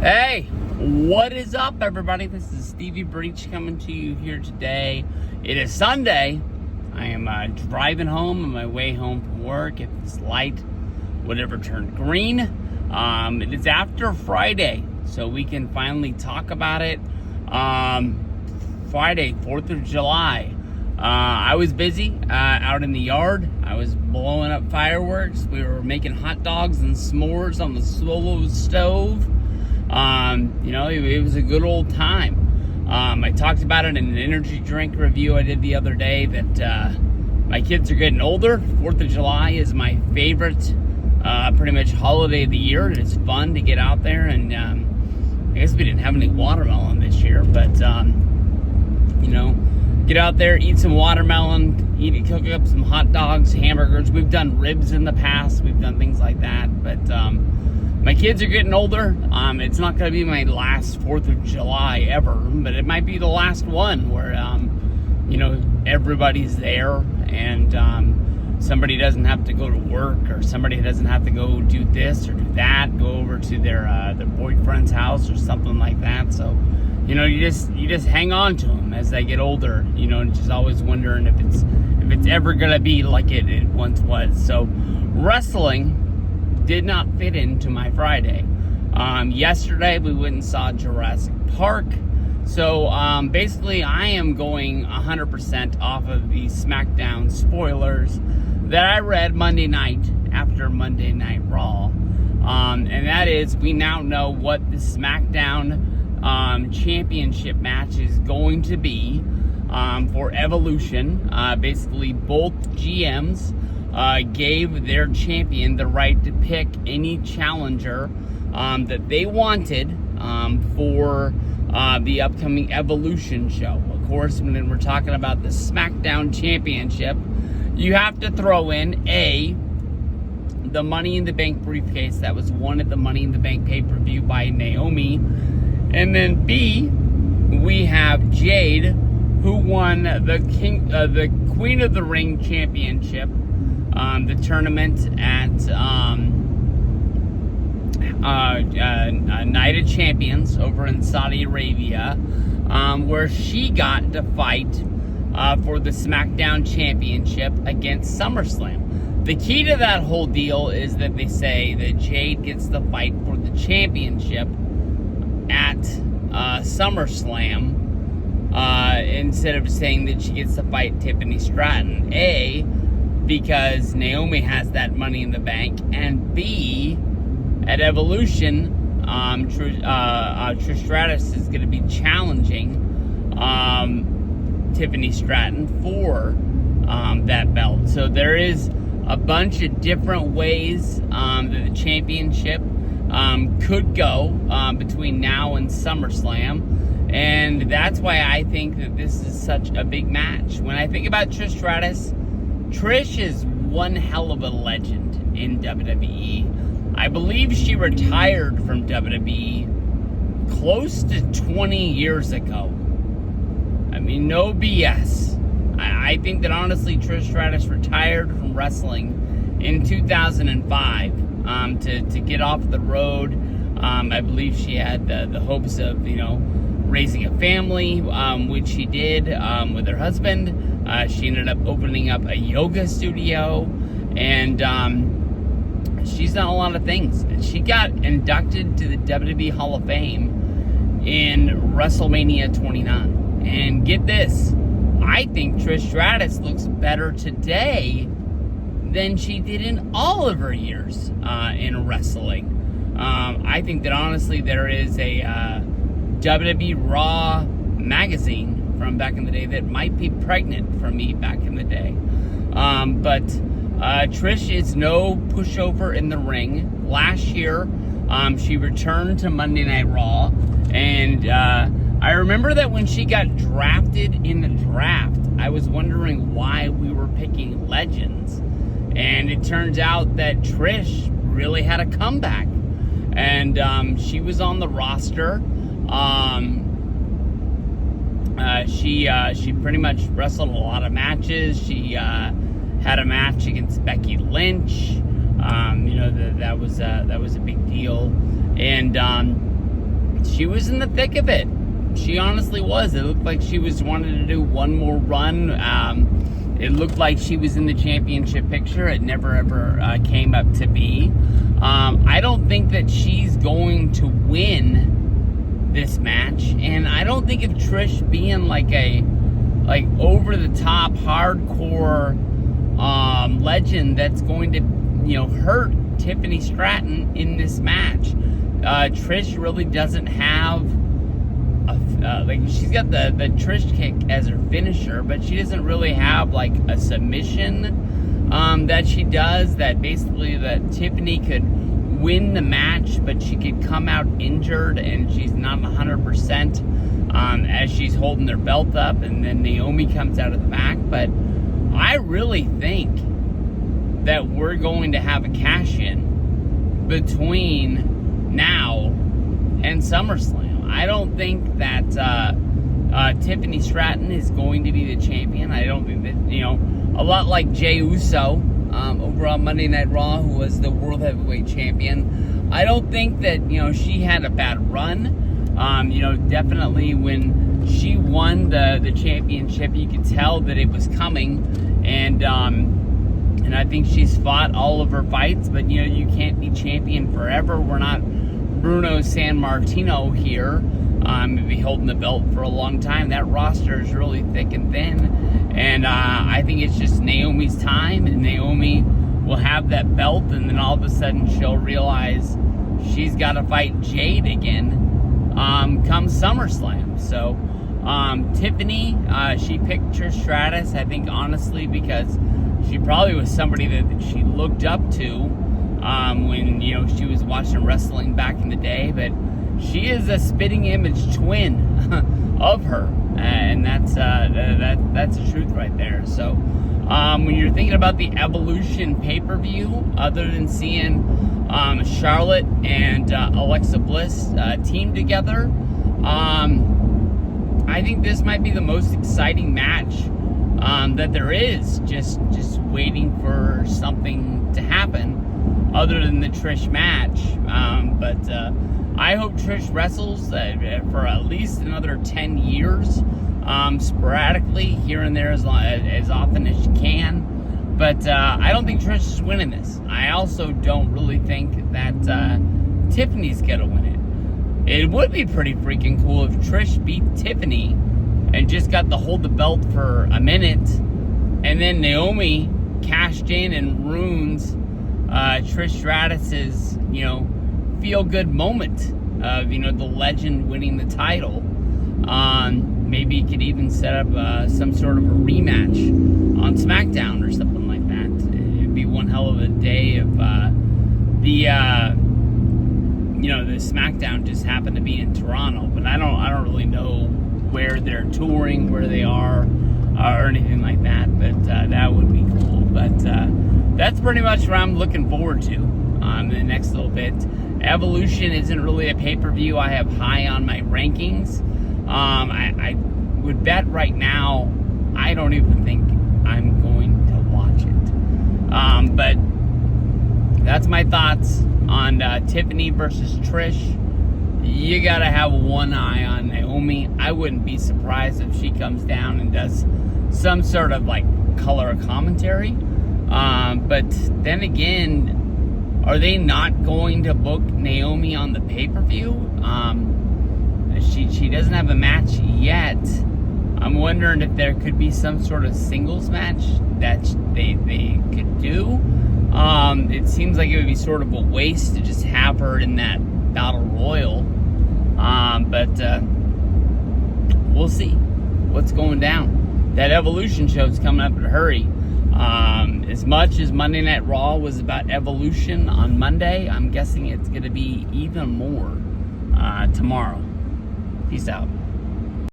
Hey, what is up, everybody? This is Stevie Breach coming to you here today. It is Sunday. I am driving home on my way home from work. If this light would ever turn green, it is after Friday, so we can finally talk about it. Friday, 4th of July. I was busy out in the yard. I was blowing up fireworks. We were making hot dogs and s'mores on the solo stove. It was a good old time. I talked about it in an energy drink review I did the other day that my kids are getting older. 4th of July is my favorite pretty much holiday of the year. It's fun to get out there, and I guess we didn't have any watermelon this year, but get out there, eat some watermelon, cook up some hot dogs, hamburgers. We've done ribs in the past. We've done things like that, but my kids are getting older. It's not going to be my last 4th of July ever, but it might be the last one where, everybody's there and somebody doesn't have to go to work, or somebody doesn't have to go do this or do that, go over to their boyfriend's house or something like that. So, you just hang on to them as they get older, and just always wondering if it's ever going to be like it once was. So, wrestling did not fit into my Friday. Yesterday we went and saw Jurassic Park. So basically I am going 100% off of the SmackDown spoilers that I read Monday night after Monday Night Raw. And that is, we now know what the SmackDown championship match is going to be for Evolution. Basically both GMs gave their champion the right to pick any challenger that they wanted for the upcoming Evolution show. Of course, when we're talking about the SmackDown Championship, you have to throw in the Money in the Bank briefcase that was won at the Money in the Bank pay-per-view by Naomi, and then B, we have Jade, who won the Queen of the Ring Championship. The tournament at Night of Champions over in Saudi Arabia, where she got to fight for the SmackDown Championship against SummerSlam. The key to that whole deal is that they say that Jade gets the fight for the championship at SummerSlam, instead of saying that she gets to fight Tiffany Stratton. A, because Naomi has that Money in the Bank, and B, at Evolution, Trish Stratus is going to be challenging Tiffany Stratton for that belt. So there is a bunch of different ways that the championship could go between now and SummerSlam, and that's why I think that this is such a big match. When I think about Trish Stratus, Trish is one hell of a legend in WWE. I believe she retired from WWE close to 20 years ago. I mean, no BS. I think that honestly Trish Stratus retired from wrestling in 2005 to get off the road. I believe she had the hopes of, raising a family, which she did with her husband. She ended up opening up a yoga studio, and she's done a lot of things. She got inducted to the WWE Hall of Fame in WrestleMania 29. And get this, I think Trish Stratus looks better today than she did in all of her years in wrestling. I think that honestly there is a WWE Raw magazine from back in the day that might be pregnant for me back in the day. But Trish is no pushover in the ring. Last year, she returned to Monday Night Raw, and I remember that when she got drafted in the draft, I was wondering why we were picking legends. And it turns out that Trish really had a comeback, and she was on the roster. She pretty much wrestled a lot of matches. She had a match against Becky Lynch. That was a big deal. And she was in the thick of it. She honestly was. It looked like she was wanting to do one more run. It looked like she was in the championship picture. It never ever came up to be. I don't think that she's going to win this match, and I don't think if Trish being like over the top hardcore legend that's going to hurt Tiffany Stratton in this match. Trish really doesn't have she's got the Trish kick as her finisher, but she doesn't really have like a submission that she does, that basically that Tiffany could win the match, but she could come out injured and she's not 100% as she's holding their belt up, and then Naomi comes out of the back. But I really think that we're going to have a cash-in between now and SummerSlam. I don't think that Tiffany Stratton is going to be the champion. I don't think that, a lot like Jey Uso over on Monday Night Raw, who was the World Heavyweight Champion. I don't think that, she had a bad run. Definitely when she won the championship, you could tell that it was coming. And I think she's fought all of her fights, but, you can't be champion forever. We're not Bruno Sammartino here. Be holding the belt for a long time. That roster is really thick and thin, and I think it's just Naomi's time, and Naomi will have that belt, and then all of a sudden she'll realize she's got to fight Jade again come SummerSlam. So Tiffany, she picked Trish Stratus, I think, honestly, because she probably was somebody that she looked up to when she was watching wrestling back in the day. But she is a spitting image twin of her, and that's the truth right there. So when you're thinking about the Evolution pay-per-view, other than seeing Charlotte and Alexa Bliss team together, I think this might be the most exciting match that there is. Just waiting for something to happen other than the Trish match. But I hope Trish wrestles for at least another 10 years, sporadically here and there as often as she can. But I don't think Trish is winning this. I also don't really think that Tiffany's going to win it. It would be pretty freaking cool if Trish beat Tiffany and just got to hold the belt for a minute, and then Naomi cashed in and ruins Trish Stratus's, feel-good moment of, the legend winning the title. Maybe you could even set up some sort of a rematch on SmackDown or something like that. It'd be one hell of a day if the SmackDown just happened to be in Toronto. But I don't really know where they're touring, where they are, or anything like that. But that would be cool. But that's pretty much what I'm looking forward to in the next little bit. Evolution isn't really a pay-per-view I have high on my rankings. I would bet right now I don't even think I'm going to watch it. But that's my thoughts on Tiffany versus Trish. You gotta have one eye on Naomi. I wouldn't be surprised if she comes down and does some sort of color commentary. But then again, are they not going to book Naomi on the pay-per-view? She doesn't have a match yet. I'm wondering if there could be some sort of singles match that they could do. It seems like it would be sort of a waste to just have her in that Battle Royal. But we'll see what's going down. That Evolution show's coming up in a hurry. As much as Monday Night Raw was about Evolution on Monday, I'm guessing it's going to be even more tomorrow. Peace out.